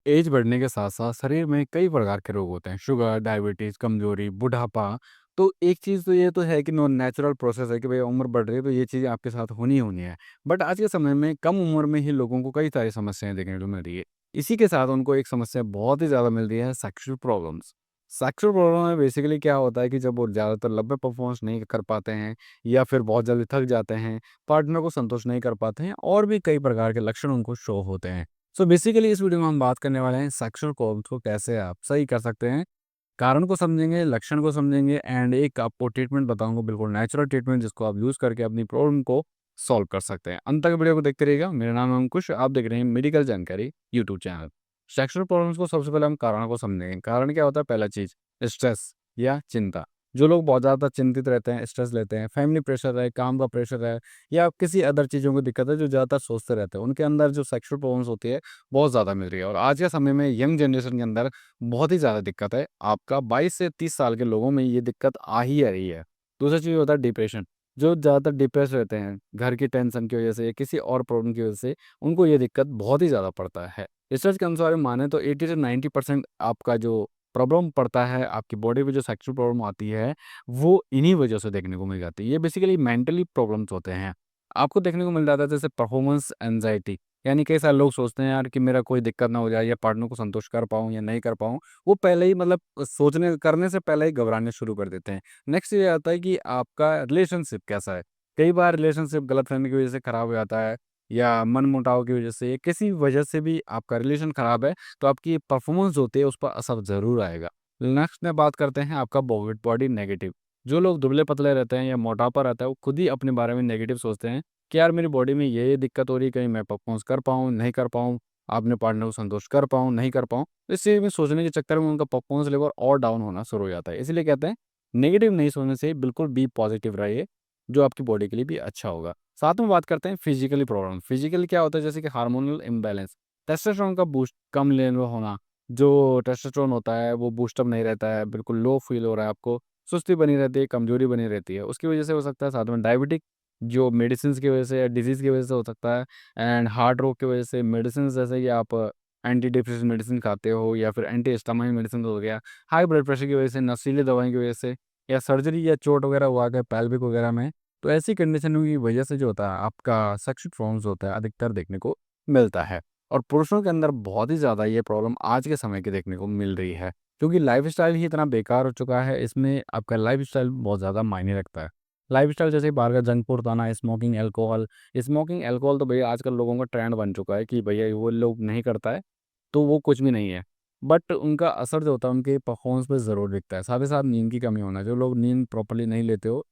As बढ़ने के साथ-साथ शरीर में कई प्रकार के रोग होते हैं। शुगर, डायबिटीज़, कमज़ोरी, बुढ़ापा। तो एक चीज़ तो ये तो है कि नो नेचुरल प्रोसेस है कि भई उम्र बढ़ रही है तो ये चीज़ें आपके साथ होनी ही होनी है। बट आज के समय में कम उम्र में ही लोगों को कई सारी समस्याएँ देखने को मिल रही है। इसी के साथ उनको एक समस्या बहुत ही ज़्यादा मिल रही है सेक्सुअल प्रॉब्लम्स। सेक्सुअल प्रॉब्लम में बेसिकली क्या होता है कि जब वो ज़्यादातर लंबे परफॉर्मेंस नहीं कर पाते हैं या फिर बहुत जल्दी थक जाते हैं, पार्टनर को संतुष्ट नहीं कर पाते हैं और भी कई प्रकार के लक्षण उनको शो होते हैं। सो बेसिकली इस वीडियो में हम बात करने वाले हैं सेक्सुअल कोल्ड को कैसे आप सही कर सकते हैं। कारण को समझेंगे, लक्षण को समझेंगे एंड एक आपको ट्रीटमेंट बताऊँगा बिल्कुल नेचुरल ट्रीटमेंट जिसको आप यूज़ करके अपनी प्रॉब्लम को सॉल्व कर सकते हैं। अंत तक वीडियो को देखते रहिएगा। मेरा नाम है अंकुश, आप देख रहे हैं मेडिकल जानकारी यूट्यूब चैनल। सेक्सुअल प्रॉब्लम्स को सबसे पहले हम कारणों को समझेंगे। कारण क्या होता है? पहला चीज़ स्ट्रेस या चिंता। जो लोग बहुत ज़्यादा चिंतित रहते हैं, स्ट्रेस लेते हैं, फैमिली प्रेशर है, काम का प्रेशर है या किसी अदर चीज़ों की दिक्कत है जो ज़्यादातर सोचते रहते हैं, उनके अंदर जो सेक्सुअल प्रॉब्लम्स होती है बहुत ज़्यादा मिल रही है और आज के समय में यंग जनरेशन के अंदर बहुत ही ज़्यादा दिक्कत है। आपका 22 से 30 साल के लोगों में ये दिक्कत आ ही रही है। दूसरा चीज़ होता है डिप्रेशन, जो ज़्यादातर डिप्रेस रहते हैं, घर की टेंशन की वजह से या किसी और प्रॉब्लम की वजह से उनको ये दिक्कत बहुत ही ज़्यादा पड़ता है। रिसर्च के अनुसार माने तो 80 से 90% आपका जो प्रॉब्लम पड़ता है, आपकी बॉडी में जो सेक्सुअल प्रॉब्लम आती है, वो इन्हीं वजह से देखने को मिल जाती है। ये बेसिकली मेंटली प्रॉब्लम्स होते हैं। आपको देखने को मिल जाता है जैसे परफॉर्मेंस एंग्जायटी, यानी कई सारे लोग सोचते हैं यार कि मेरा कोई दिक्कत ना हो जाए या पार्टनर को संतुष्ट कर पाऊँ या नहीं कर पाऊँ। वो पहले ही मतलब सोचने करने से पहले ही घबराने शुरू कर देते हैं। नेक्स्ट ये आता है कि आपका रिलेशनशिप कैसा है? कई बार रिलेशनशिप गलतफ़हमी की वज़ह से खराब हो जाता है या मनमुटाव की वज़ह से, किसी वज़ह से भी आपका रिलेशन खराब है, तो आपकी परफ़ॉर्मेंस होती है उस पर असर ज़रूर आएगा। नेक्स्ट में बात करते हैं आपका बॉडी नेगेटिव। जो लोग दुबले-पतले रहते हैं या मोटापा रहता है, वो खुद ही अपने बारे में नेगेटिव सोचते हैं कि यार मेरी बॉडी में ये दिक्कत हो रही है, कहीं मैं परफ़ॉर्मेंस कर पाऊँ, नहीं कर पाऊँ, अपने पार्टनर को संतुष्ट कर पाऊँ, नहीं कर पाऊँ। तो इस चीज़ में सोचने के चक्कर में उनका परफ़ॉर्मेंस लेवल और डाउन होना शुरू हो जाता है। इसीलिए कहते हैं नेगेटिव नहीं सोचने से बिल्कुल बी पॉज़िटिव रहिए, जो आपकी बॉडी के लिए भी अच्छा होगा। साथ में बात करते हैं फिज़िकली प्रॉब्लम। फिज़िकली क्या होता है जैसे कि हार्मोनल इम्बैलेंस, टेस्टोस्टेरोन का बूस्ट कम लेवल होना, जो टेस्टोस्टेरोन होता है वो बूस्ट अप नहीं रहता है, बिल्कुल लो फ़ील हो रहा है आपको, सुस्ती बनी रहती है, कमज़ोरी बनी रहती है। उसकी वज़ह से हो सकता है साथ में डायबिटिक जो मेडिसिन्स की वजह से या डिज़ीज़ की वजह से हो सकता है एंड हार्ट रोग की वजह से मेडिसिन्स जैसे कि आप एंटी डिप्रेशन मेडिसिन खाते हो या फिर एंटी हिस्टामाइन मेडिसिन हो गया, हाई ब्लड प्रेशर की वजह से, नशीली दवाई की वजह से या सर्जरी या चोट वगैरह हुआ है पेल्विक वगैरह में, तो ऐसी कंडीशनों की वजह से जो होता है आपका सेक्सुअल प्रॉब्लम्स होता है अधिकतर देखने को मिलता है। और पुरुषों के अंदर बहुत ही ज़्यादा ये प्रॉब्लम आज के समय की देखने को मिल रही है, क्योंकि लाइफ़स्टाइल ही इतना बेकार हो चुका है, इसमें आपका लाइफ़स्टाइल बहुत ज़्यादा मायने रखता है। लाइफ़स्टाइल जैसे बाहर का जंक फूड खाना, स्मोकिंग अल्कोहल तो भैया आजकल लोगों का ट्रेंड बन चुका है कि भैया वो लोग नहीं करता है, तो वो कुछ भी नहीं है। बट उनका असर जो होता है उनके परफ़ॉर्मेंस पे ज़रूर दिखता है। साथ ही साथ नींद की कमी होना, जो लोग नींद प्रॉपर्ली नहीं लेते हो,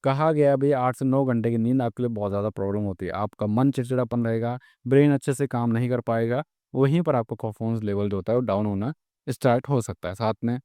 कहा गया है भैया 8 से 9 घंटे की नींद आपके लिए बहुत ज़्यादा प्रॉब्लम होती है। आपका मन चिड़चिड़ापन रहेगा, ब्रेन अच्छे से काम नहीं कर पाएगा, वहीं पर आपका परफ़ॉर्मेंस लेवल जो होता है वो डाउन होना स्टार्ट हो सकता है। साथ में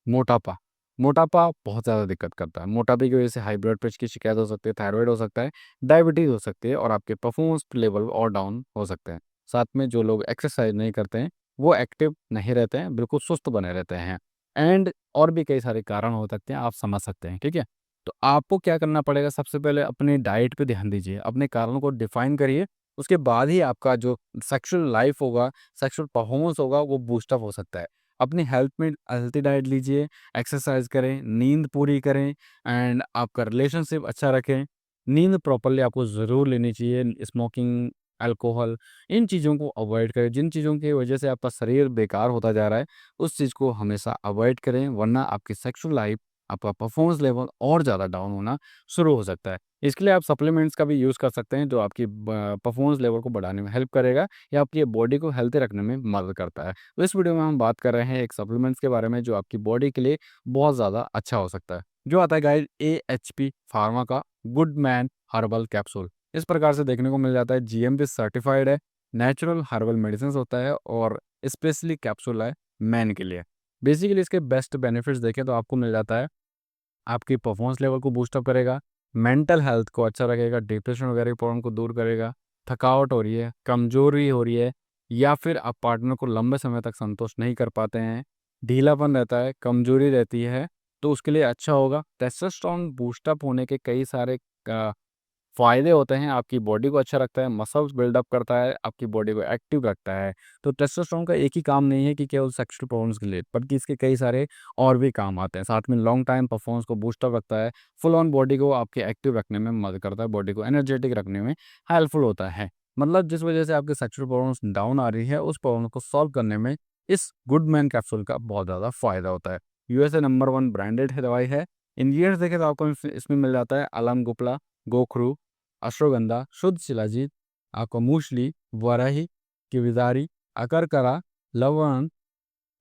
मोटापा, मोटापा बहुत ज़्यादा दिक्कत करता है। मोटापे की वजह से हाई ब्लड प्रेशर की शिकायत हो सकती है, थायरॉइड हो सकता है, डायबिटीज़ हो सकती है और आपके परफॉर्मेंस लेवल और डाउन हो सकते हैं। साथ में जो लोग एक्सरसाइज़ नहीं करते हैं, वो एक्टिव नहीं रहते हैं, बिल्कुल सुस्त बने रहते हैं एंड और भी कई सारे कारण हो सकते हैं, आप समझ सकते हैं, ठीक है? तो आपको क्या करना पड़ेगा, सबसे पहले अपनी डाइट पे ध्यान दीजिए, अपने कारणों को डिफाइन करिए, उसके बाद ही आपका जो सेक्सुअल लाइफ़ होगा, सेक्सुअल परफॉर्मेंस होगा, वो बूस्ट अप हो सकता है। अपनी हेल्थ में हेल्थी डाइट लीजिए, एक्सरसाइज़ करें, नींद पूरी करें एंड आपका रिलेशनशिप अच्छा रखें। नींद प्रॉपर्ली आपको ज़रूर लेनी चाहिए। स्मोकिंग, अल्कोहल इन चीज़ों को अवॉइड करें। जिन चीज़ों की वजह से आपका शरीर बेकार होता जा रहा है, उस चीज़ को हमेशा अवॉइड करें, वरना आपकी सेक्सुअल लाइफ़, आपका परफॉर्मेंस लेवल और ज़्यादा डाउन होना शुरू हो सकता है। इसके लिए आप सप्लीमेंट्स का भी यूज़ कर सकते हैं, जो आपकी परफॉर्मेंस लेवल को बढ़ाने में हेल्प करेगा या आपकी बॉडी को हेल्दी रखने में मदद करता है। तो इस वीडियो में हम बात कर रहे हैं एक सप्लीमेंट्स के बारे में जो आपकी बॉडी के लिए बहुत ज़्यादा अच्छा हो सकता है। जो आता है गाइस एएचपी फार्मा का गुड मैन हर्बल कैप्सूल। इस प्रकार से देखने को मिल जाता है, जीएमपी सर्टिफाइड है, नेचुरल हर्बल मेडिसिन्स होता है और स्पेशली कैप्सूल है मैन के लिए। बेसिकली इसके बेस्ट बेनिफिट्स देखें तो आपको मिल जाता है, आपकी परफॉर्मेंस लेवल को बूस्ट अप करेगा, मेंटल हेल्थ को अच्छा रखेगा, डिप्रेशन वगैरह की प्रॉब्लम को दूर करेगा, थकावट हो रही है, कमज़ोरी हो रही है या फिर आप पार्टनर को लंबे समय तक संतुष्ट नहीं कर पाते हैं, ढीलापन रहता है, कमज़ोरी रहती है, तो उसके लिए अच्छा होगा। टेस्टोस्टेरोन बूस्ट अप होने के कई सारे फ़ायदे होते हैं, आपकी बॉडी को अच्छा रखता है, मसल्स बिल्डअप करता है, आपकी बॉडी को एक्टिव रखता है। तो टेस्टोस्टेरोन का एक ही काम नहीं है कि केवल सेक्सुअल प्रॉब्लम्स के लिए, बल्कि इसके कई सारे और भी काम आते हैं। साथ में लॉन्ग टाइम परफॉर्मेंस को बूस्ट अप रखता है, फुल ऑन बॉडी को आपके एक्टिव रखने में मदद करता है, बॉडी को एनर्जेटिक रखने में हेल्पफुल होता है। मतलब जिस वजह से आपकी सेक्सुअल प्रॉब्लम्स डाउन आ रही है, उस प्रॉब्लम को सॉल्व करने में इस गुड मैन कैप्सूल का बहुत ज़्यादा फ़ायदा होता है। यूएसए नंबर 1 ब्रांडेड है दवाई है। इंग्रीडिएंट्स देखें तो आपको इसमें मिल जाता है अलम गुपला, गोखरू, अश्वगंधा, शुद्ध शिलाजीत, आपको मूसली, वाराही, किविदारी, अकरकरा, लवंग,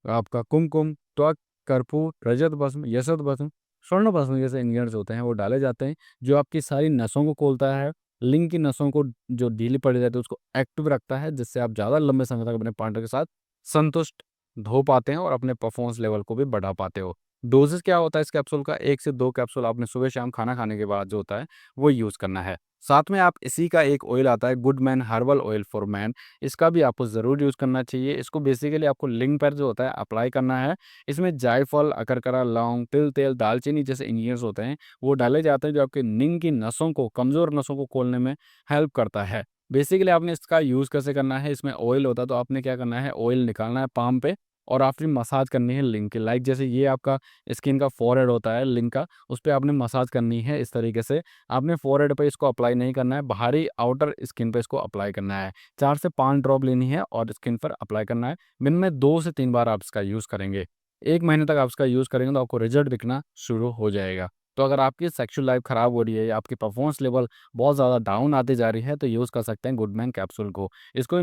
आपका कुमकुम, त्वक, कर्पूर, रजत भस्म, यशत भस्म, स्वर्ण भस्म जैसे इंग्रीडिएंट्स होते हैं वो डाले जाते हैं, जो आपकी सारी नसों को खोलता है, लिंग की नसों को जो ढीली पड़ जाती है उसको एक्टिव रखता है, जिससे आप ज़्यादा लंबे समय तक अपने पार्टनर के साथ संतुष्ट हो पाते हैं और अपने परफॉर्मेंस लेवल को भी बढ़ा पाते हो। डोजेज़ क्या होता है इस कैप्सूल का? 1 से 2 कैप्सूल आपने सुबह-शाम खाना खाने के बाद जो होता है, वो यूज़ करना है। साथ में आप इसी का एक ऑयल आता है good man herbal oil for man, इसका भी आपको ज़रूर यूज़ करना चाहिए। इसको बेसिकली आपको लिंग पर जो होता है अप्लाई करना है। इसमें जायफल, अकरकरा, लौंग, तिल तेल, दालचीनी जैसे इंग्रीडिएंट्स होते हैं, वो डाले जाते हैं जो आपके निंग की नसों को, कमज़ोर नसों को खोलने में हेल्प करता है। बेसिकली आपने इसका यूज़ कैसे करना है, इसमें ऑयल होता है तो आपने क्या करना है, ऑयल निकालना है पाम पे और आपने मसाज करनी है लिंग की। लाइक जैसे ये आपका स्किन का फोरहेड होता है लिंग का, उस पे आपने मसाज करनी है इस तरीके से। आपने फोरहेड पे इसको अप्लाई नहीं करना है, बाहरी आउटर स्किन पे इसको अप्लाई करना है। 4 से 5 ड्रॉप लेनी है और स्किन पर अप्लाई करना है। दिन में 2 से 3 बार आप इसका यूज़ करेंगे। 1 महीने तक आप इसका यूज़ करेंगे तो आपको रिज़ल्ट दिखना शुरू हो जाएगा। तो अगर आपकी सेक्सुअल लाइफ़ खराब हो रही है या आपकी परफॉर्मेंस लेवल बहुत ज़्यादा डाउन आती जा रही है, तो यूज़ कर सकते हैं गुडमैन कैप्सूल को। इसको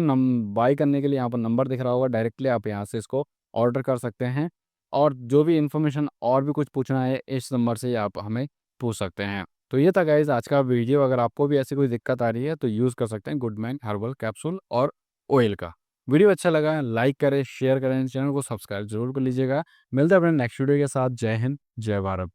बाय करने के लिए यहाँ पर नंबर दिख रहा होगा, डायरेक्टली आप यहाँ से इसको ऑर्डर कर सकते हैं और जो भी इन्फॉर्मेशन और भी कुछ पूछना है इस नंबर से आप हमें पूछ सकते हैं। तो ये था गाइज़ आज का वीडियो। अगर आपको भी ऐसी कोई दिक्कत आ रही है तो यूज़ कर सकते हैं गुडमैन हर्बल कैप्सूल और ऑयल का। वीडियो अच्छा लगा लाइक करें, शेयर करें, चैनल को सब्सक्राइब ज़रूर कर लीजिएगा। मिलते हैं अपने नेक्स्ट वीडियो के साथ। जय हिंद, जय भारत।